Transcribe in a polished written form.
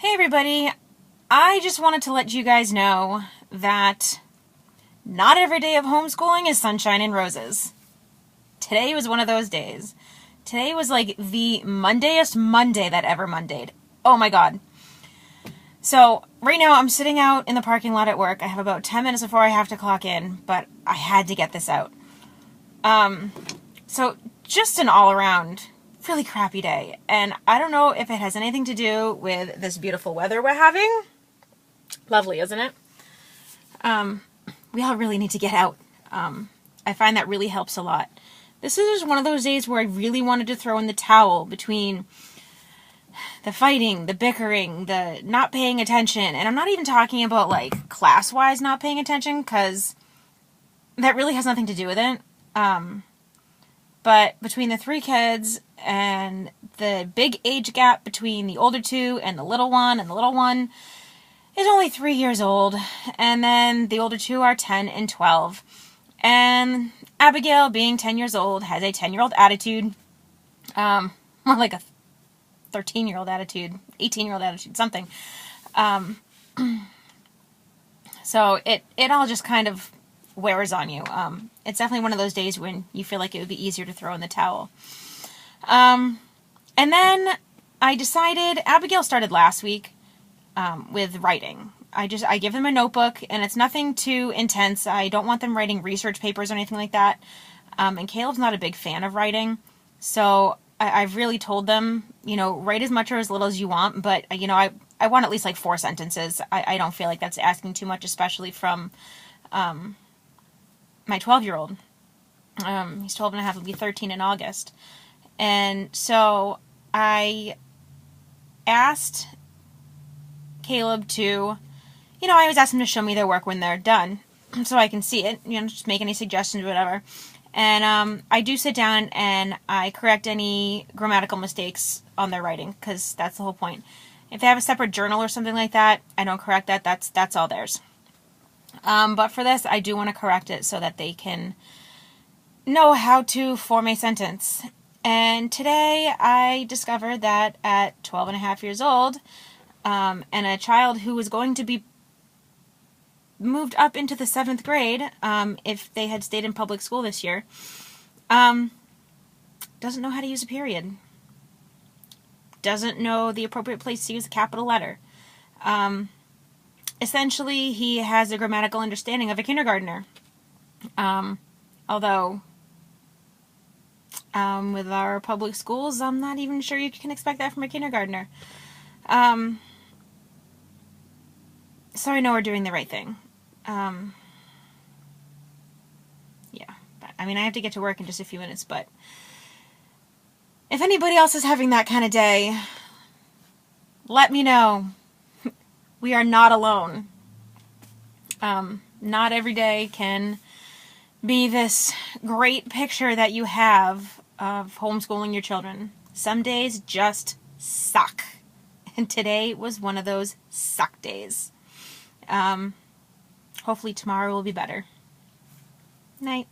Hey everybody, I just wanted to let you guys know that not every day of homeschooling is sunshine and roses. Today was one of those days. Today was like the Mondayest Monday that ever Mondayed. Oh my god. So right now I'm sitting out in the parking lot at work. I have about 10 minutes before I have to clock in, but I had to get this out. So just an all around really crappy day, and I don't know if it has anything to do with this beautiful weather we're having. Lovely, isn't it? We all really need to get out. I find that really helps a lot. This is just one of those days where I really wanted to throw in the towel between the fighting, the bickering, the not paying attention, and I'm not even talking about like class-wise not paying attention, because that really has nothing to do with it. But between the three kids and the big age gap between the older two and the little one is only 3 years old, and then the older two are 10 and 12. And Abigail, being 10 years old, has a 10-year-old attitude, more like a 13-year-old attitude, 18-year-old attitude, something. So it all just kind of wears on you. It's definitely one of those days when you feel like it would be easier to throw in the towel. And then I decided, Abigail started last week with writing. I give them a notebook, and it's nothing too intense. I don't want them writing research papers or anything like that. And Caleb's not a big fan of writing, so I've really told them, write as much or as little as you want, but, I want at least like 4 sentences. I don't feel like that's asking too much, especially from my 12-year-old. He's 12 and a half, he'll be 13 in August. And so I asked Caleb to, I always ask him to show me their work when they're done so I can see it, just make any suggestions or whatever. And I do sit down and I correct any grammatical mistakes on their writing, because that's the whole point. If they have a separate journal or something like that, I don't correct that. That's all theirs. But for this, I do want to correct it so that they can know how to form a sentence. And today I discovered that at 12 and a half years old, and a child who was going to be moved up into the 7th grade, if they had stayed in public school this year, doesn't know how to use a period. Doesn't know the appropriate place to use a capital letter. Essentially, he has a grammatical understanding of a kindergartner. Although, with our public schools, I'm not even sure you can expect that from a kindergartner. So I know we're doing the right thing. Yeah. I have to get to work in just a few minutes, but if anybody else is having that kind of day, let me know. We are not alone. Not every day can be this great picture that you have of homeschooling your children. Some days just suck. And today was one of those suck days. Hopefully tomorrow will be better. Night.